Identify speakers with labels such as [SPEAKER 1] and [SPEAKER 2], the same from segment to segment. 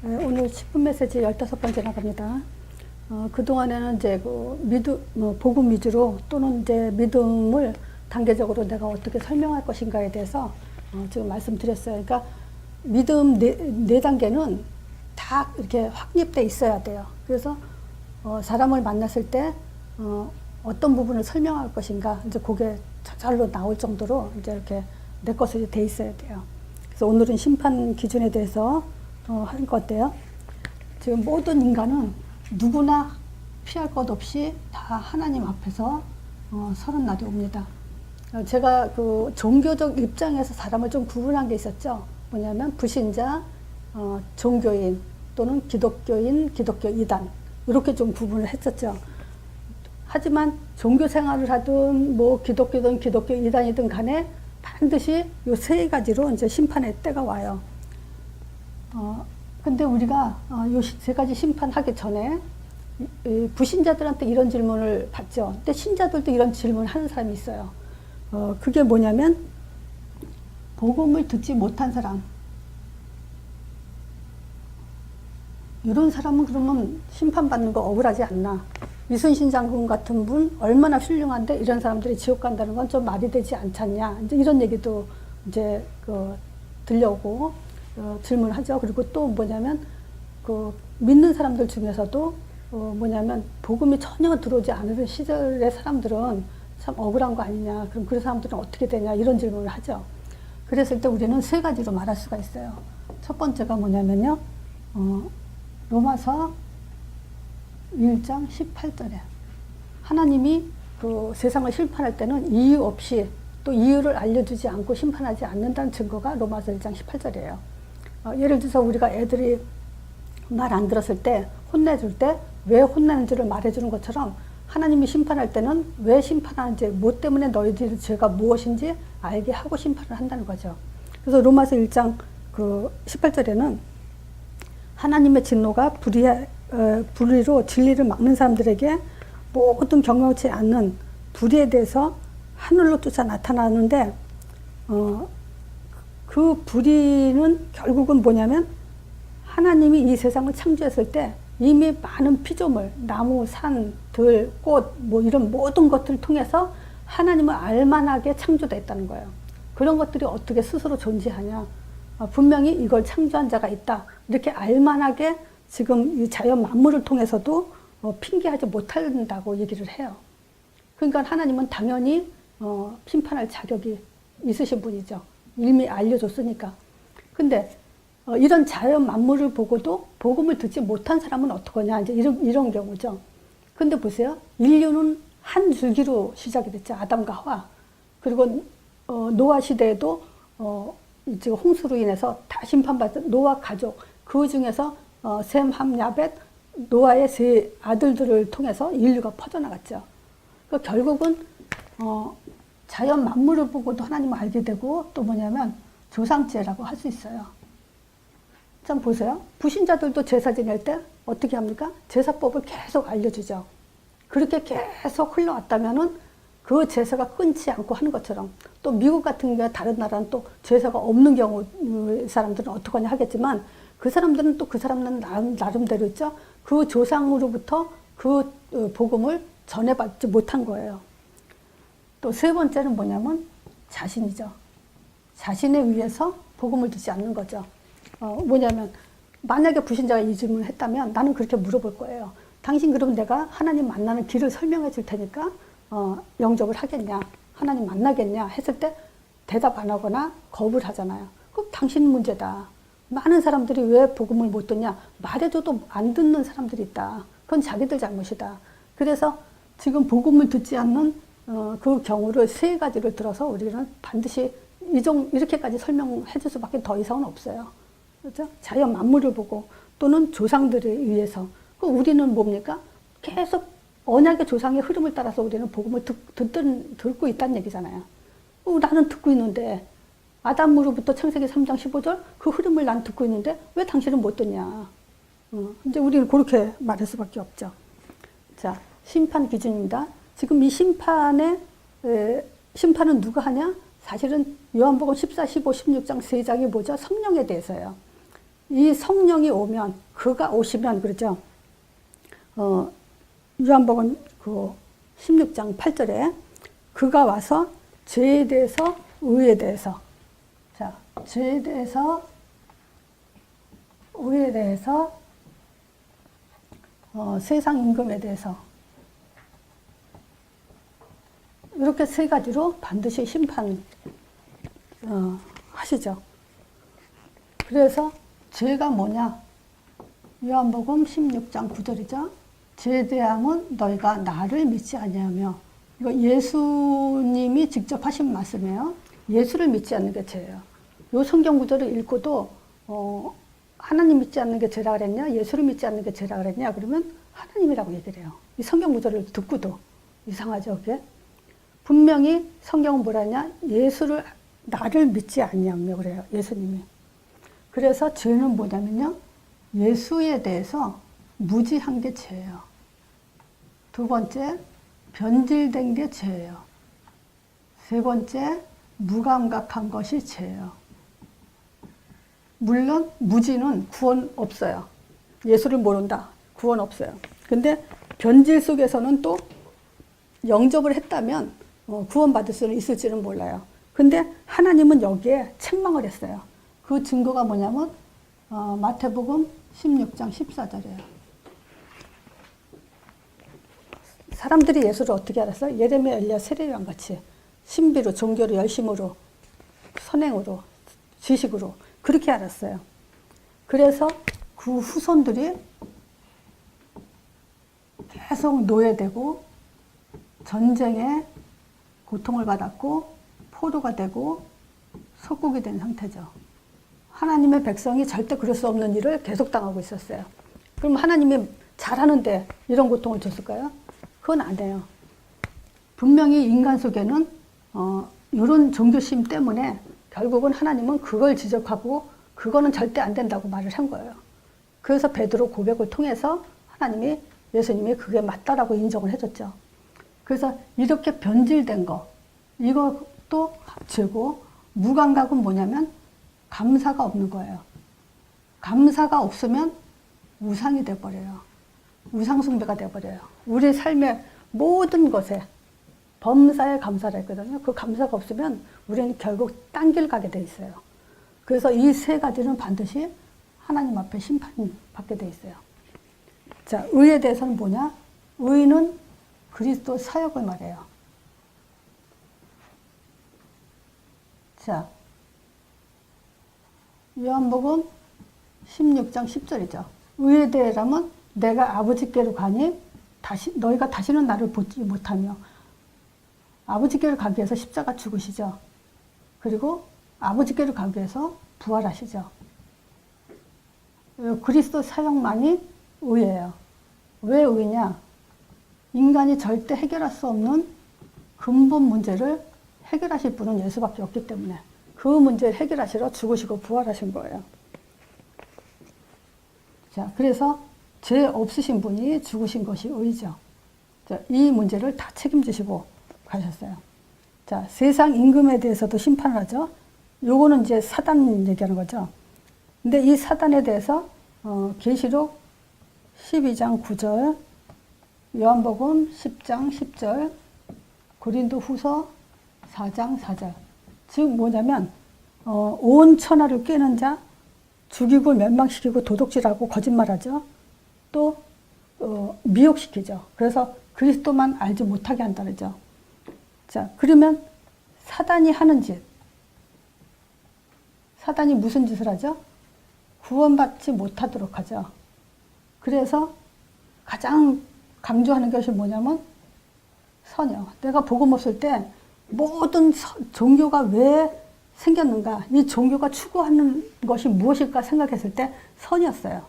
[SPEAKER 1] 오늘 10분 메시지 15번째 나갑니다. 그동안에는 이제 복음 위주로 또는 이제 믿음을 단계적으로 내가 어떻게 설명할 것인가에 대해서 지금 말씀드렸어요. 그러니까 믿음 네 단계는 다 이렇게 확립돼 있어야 돼요. 그래서 사람을 만났을 때 어떤 부분을 설명할 것인가 이제 그게 저절로 나올 정도로 이제 이렇게 내 것으로 돼 있어야 돼요. 그래서 오늘은 심판 기준에 대해서 할 건데요. 지금 모든 인간은 누구나 피할 것 없이 다 하나님 앞에서 서는 날이 옵니다. 제가 그 종교적 입장에서 사람을 좀 구분한 게 있었죠. 뭐냐면 불신자, 종교인 또는 기독교인, 기독교 이단 이렇게 좀 구분을 했었죠. 하지만 종교 생활을 하든 뭐 기독교든 기독교 이단이든 간에 반드시 요 세 가지로 이제 심판의 때가 와요. 근데 우리가 요 세 가지 심판하기 전에 불신자들한테 이런 질문을 받죠. 근데 신자들도 이런 질문을 하는 사람이 있어요. 그게 뭐냐면 복음을 듣지 못한 사람. 이런 사람은 그러면 심판받는 거 억울하지 않나? 이순신 장군 같은 분 얼마나 훌륭한데 이런 사람들이 지옥 간다는 건 좀 말이 되지 않잖냐? 이제 이런 얘기도 이제 들려오고 질문하죠. 그리고 또 뭐냐면 믿는 사람들 중에서도 뭐냐면 복음이 전혀 들어오지 않은 시절의 사람들은 참 억울한 거 아니냐? 그럼 그 사람들은 어떻게 되냐? 이런 질문을 하죠. 그랬을 때 우리는 세 가지로 말할 수가 있어요. 첫 번째가 뭐냐면요. 로마서 1장 18절에 하나님이 그 세상을 심판할 때는 이유 없이 또 이유를 알려주지 않고 심판하지 않는다는 증거가 로마서 1장 18절이에요. 예를 들어서 우리가 애들이 말 안 들었을 때 혼내줄 때 왜 혼내는지를 말해주는 것처럼 하나님이 심판할 때는 왜 심판하는지 뭐 때문에 너희들의 죄가 무엇인지 알게 하고 심판을 한다는 거죠. 그래서 로마서 1장 18절에는 하나님의 진노가 불의로 진리를 막는 사람들에게 모든 경영치 않는 불의에 대해서 하늘로 쫓아 나타나는데 그 불의는 결국은 뭐냐면 하나님이 이 세상을 창조했을 때 이미 많은 피조물, 나무, 산, 들, 꽃 뭐 이런 모든 것들을 통해서 하나님을 알만하게 창조됐다는 거예요. 그런 것들이 어떻게 스스로 존재하냐. 분명히 이걸 창조한 자가 있다. 이렇게 알만하게 지금 이 자연 만물을 통해서도 핑계하지 못한다고 얘기를 해요. 그러니까 하나님은 당연히 심판할 자격이 있으신 분이죠. 이미 알려줬으니까. 근데 이런 자연 만물을 보고도 복음을 듣지 못한 사람은 어떡하냐. 이제 이런 경우죠. 근데 보세요. 인류는 한 줄기로 시작이 됐죠. 아담과 하와. 그리고 노아 시대에도 이제 홍수로 인해서 다 심판받은 노아 가족. 그 중에서 셈, 함, 야벳, 노아의 세 아들들을 통해서 인류가 퍼져나갔죠. 그러니까 결국은 자연 만물을 보고도 하나님을 알게 되고 또 뭐냐면 조상제라고 할 수 있어요. 참 보세요. 불신자들도 제사 지낼 때 어떻게 합니까? 제사법을 계속 알려주죠. 그렇게 계속 흘러왔다면은 그 제사가 끊지 않고 하는 것처럼 또 미국 같은 경우 다른 나라는 또 제사가 없는 경우 사람들은 어떡하냐 하겠지만 그 사람들은 또 그 사람은 나름대로 있죠. 그 조상으로부터 그 복음을 전해받지 못한 거예요. 또 세 번째는 뭐냐면 자신이죠. 자신에 의해서 복음을 듣지 않는 거죠. 뭐냐면 만약에 불신자가 이 질문을 했다면 나는 그렇게 물어볼 거예요. 당신 그럼 내가 하나님 만나는 길을 설명해 줄 테니까 영접을 하겠냐, 하나님 만나겠냐 했을 때 대답 안 하거나 거부를 하잖아요. 그럼 당신 문제다. 많은 사람들이 왜 복음을 못 듣냐? 말해줘도 안 듣는 사람들이 있다. 그건 자기들 잘못이다. 그래서 지금 복음을 듣지 않는 그 경우를 세 가지를 들어서 우리는 반드시 이렇게까지 설명해 줄 수밖에 더 이상은 없어요. 그렇죠? 자연 만물을 보고 또는 조상들에 의해서. 우리는 뭡니까? 계속 언약의 조상의 흐름을 따라서 우리는 복음을 듣고 있다는 얘기잖아요. 나는 듣고 있는데 아담으로부터 창세기 3장 15절 그 흐름을 난 듣고 있는데 왜 당신은 못 듣냐. 이제 우리는 그렇게 말할 수밖에 없죠. 자, 심판 기준입니다. 지금 이 심판은 누가 하냐? 사실은 요한복음 14, 15, 16장 세 장이 뭐죠? 성령에 대해서예요. 이 성령이 오면, 그가 오시면, 그러죠. 요한복음 그 16장 8절에 그가 와서 죄에 대해서, 의에 대해서, 자, 죄에 대해서, 의에 대해서, 세상 임금에 대해서, 이렇게 세 가지로 반드시 심판 하시죠. 그래서 죄가 뭐냐? 요한복음 16장 9절이죠. 죄에 대함은 너희가 나를 믿지 아니하며, 이거 예수님이 직접 하신 말씀이에요. 예수를 믿지 않는 게 죄예요. 요 성경 구절을 읽고도 하나님 믿지 않는 게 죄라 그랬냐? 예수를 믿지 않는 게 죄라 그랬냐? 그러면 하나님이라고 얘기를 해요. 이 성경 구절을 듣고도 이상하죠, 그게? 분명히 성경은 뭐라 하냐? 예수를, 나를 믿지 않냐며 그래요, 예수님이. 그래서 죄는 뭐냐면요, 예수에 대해서 무지한 게 죄예요. 두 번째, 변질된 게 죄예요. 세 번째, 무감각한 것이 죄예요. 물론 무지는 구원 없어요. 예수를 모른다, 구원 없어요. 근데 변질 속에서는 또 영접을 했다면 구원받을 수는 있을지는 몰라요. 근데 하나님은 여기에 책망을 했어요. 그 증거가 뭐냐면 마태복음 16장 14절이에요. 사람들이 예수를 어떻게 알았어요? 예레미야, 엘리야, 세례요한 같이 신비로, 종교로, 열심으로, 선행으로, 지식으로 그렇게 알았어요. 그래서 그 후손들이 계속 노예되고 전쟁에 고통을 받았고 포로가 되고 속국이 된 상태죠. 하나님의 백성이 절대 그럴 수 없는 일을 계속 당하고 있었어요. 그럼 하나님이 잘하는데 이런 고통을 줬을까요? 그건 안 해요. 분명히 인간 속에는 이런 종교심 때문에 결국은 하나님은 그걸 지적하고 그거는 절대 안 된다고 말을 한 거예요. 그래서 베드로 고백을 통해서 하나님이, 예수님이 그게 맞다라고 인정을 해줬죠. 그래서 이렇게 변질된 거, 이것도 죄고, 무감각은 뭐냐면 감사가 없는 거예요. 감사가 없으면 우상이 돼버려요. 우상숭배가 돼버려요. 우리 삶의 모든 것에 범사에 감사를 했거든요. 그 감사가 없으면 우리는 결국 딴 길 가게 돼 있어요. 그래서 이 세 가지는 반드시 하나님 앞에 심판받게 돼 있어요. 자, 의에 대해서는 뭐냐? 의는 그리스도 사역을 말해요. 자, 요한복음 16장 10절이죠. 의에 대해라면 내가 아버지께로 가니 너희가 다시는 나를 보지 못하며, 아버지께로 가기 위해서 십자가 죽으시죠. 그리고 아버지께로 가기 위해서 부활하시죠. 그리스도 사역만이 의예요. 왜 의냐? 인간이 절대 해결할 수 없는 근본 문제를 해결하실 분은 예수밖에 없기 때문에 그 문제를 해결하시러 죽으시고 부활하신 거예요. 자, 그래서 죄 없으신 분이 죽으신 것이 의죠. 자, 이 문제를 다 책임지시고 가셨어요. 자, 세상 임금에 대해서도 심판을 하죠. 요거는 이제 사단 얘기하는 거죠. 근데 이 사단에 대해서 계시록 12장 9절, 요한복음 10장 10절, 고린도후서 4장 4절. 즉 뭐냐면 온 천하를 꿰는 자, 죽이고 멸망시키고 도둑질하고 거짓말하죠. 또 미혹시키죠. 그래서 그리스도만 알지 못하게 한다 그러죠. 자, 그러면 사단이 하는 짓, 사단이 무슨 짓을 하죠? 구원받지 못하도록 하죠. 그래서 가장 강조하는 것이 뭐냐면 선이요. 내가 복음 없을 때 모든 종교가 왜 생겼는가, 이 종교가 추구하는 것이 무엇일까 생각했을 때 선이었어요.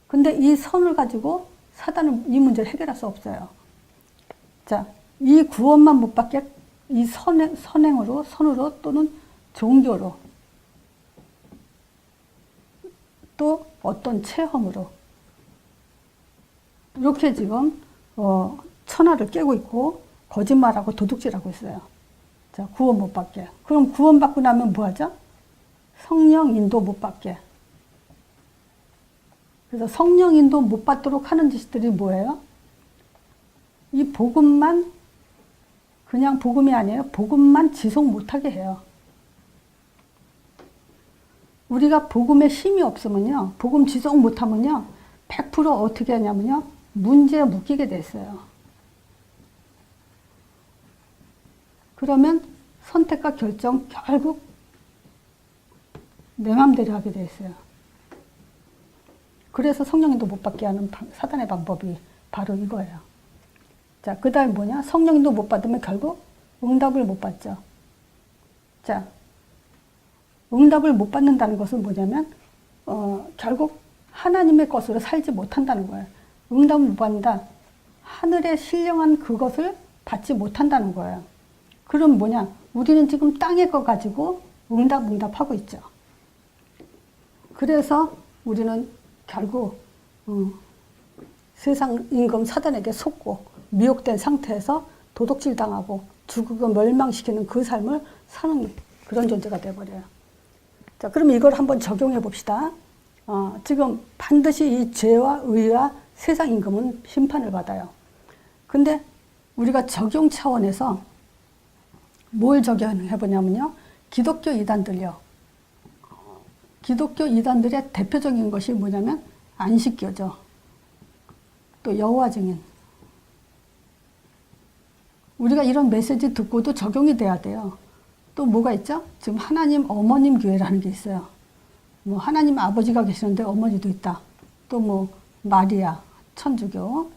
[SPEAKER 1] 근데 이 선을 가지고 사단은 이 문제를 해결할 수 없어요. 자, 이 구원만 못 받게 이 선행으로, 선으로 또는 종교로 또 어떤 체험으로 이렇게 지금 천하를 깨고 있고 거짓말하고 도둑질하고 있어요. 자, 구원 못 받게. 그럼 구원 받고 나면 뭐 하죠? 성령 인도 못 받게. 그래서 성령인도 못 받도록 하는 짓들이 뭐예요? 이 복음만, 그냥 복음이 아니에요. 복음만 지속 못하게 해요. 우리가 복음에 힘이 없으면요, 복음 지속 못하면요, 100% 어떻게 하냐면요, 문제에 묶이게 됐어요. 그러면 선택과 결정 결국 내 맘대로 하게 돼 있어요. 그래서 성령인도 못 받게 하는 사단의 방법이 바로 이거예요. 자, 그 다음에 뭐냐? 성령인도 못 받으면 결국 응답을 못 받죠. 자, 응답을 못 받는다는 것은 뭐냐면 결국 하나님의 것으로 살지 못한다는 거예요. 응답을 못 받는다. 하늘의 신령한 그것을 받지 못한다는 거예요. 그럼 뭐냐? 우리는 지금 땅의 거 가지고 응답하고 있죠. 그래서 우리는 결국 세상 임금 사단에게 속고 미혹된 상태에서 도둑질 당하고 죽고 멸망시키는 그 삶을 사는 그런 존재가 되어버려요. 자, 그럼 이걸 한번 적용해 봅시다. 지금 반드시 이 죄와 의와 세상 임금은 심판을 받아요. 근데 우리가 적용 차원에서 뭘 적용해 보냐면요. 기독교 이단들요. 기독교 이단들의 대표적인 것이 뭐냐면 안식교죠. 또 여호와 증인. 우리가 이런 메시지 듣고도 적용이 돼야 돼요. 또 뭐가 있죠? 지금 하나님 어머님 교회라는 게 있어요. 뭐 하나님 아버지가 계시는데 어머니도 있다. 또 뭐 마리아 천주교.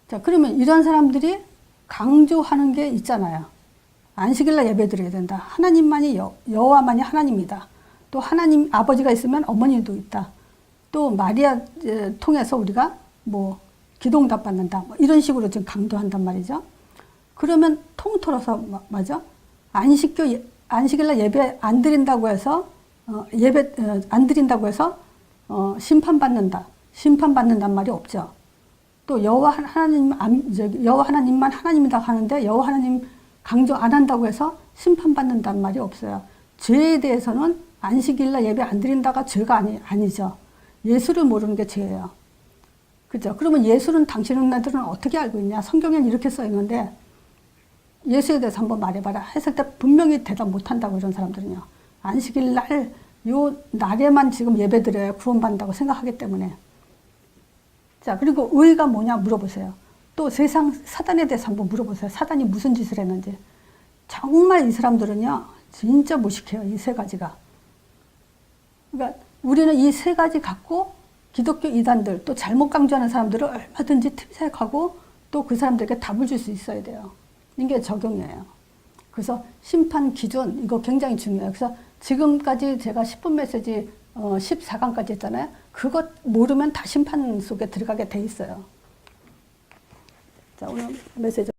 [SPEAKER 1] 자, 그러면 이런 사람들이 강조하는 게 있잖아요. 안식일날 예배 드려야 된다. 하나님만이 여호와만이 하나님이다. 또 하나님 아버지가 있으면 어머니도 있다. 또 마리아 통해서 우리가 뭐 기도응답 받는다. 뭐 이런 식으로 지금 강조한단 말이죠. 그러면 통틀어서 맞아? 안식일날 예배 안 드린다고 해서 안 드린다고 해서 심판받는단 말이 없죠. 또 여호와 하나님만 하나님이다 하는데 여호와 하나님 강조 안 한다고 해서 심판받는단 말이 없어요. 죄에 대해서는 안식일날 예배 안 드린다가 죄가 아니죠. 예수를 모르는 게 죄예요. 그죠? 그러면 예수는 당신네들은 어떻게 알고 있냐? 성경에는 이렇게 써 있는데 예수에 대해서 한번 말해봐라 했을 때 분명히 대답 못한다고 이런 사람들은요. 안식일날 요 날에만 지금 예배 드려야 구원받는다고 생각하기 때문에. 자, 그리고 의가 뭐냐 물어보세요. 또 세상 사단에 대해서 한번 물어보세요. 사단이 무슨 짓을 했는지. 정말 이 사람들은요. 진짜 무식해요. 이 세 가지가. 그러니까 우리는 이 세 가지 갖고 기독교 이단들 또 잘못 강조하는 사람들을 얼마든지 틈색하고 또 그 사람들에게 답을 줄 수 있어야 돼요. 이게 적용이에요. 그래서 심판 기준 이거 굉장히 중요해요. 그래서 지금까지 제가 10분 메시지 14강까지 했잖아요. 그것 모르면 다 심판 속에 들어가게 돼 있어요. 자, 오늘 메시지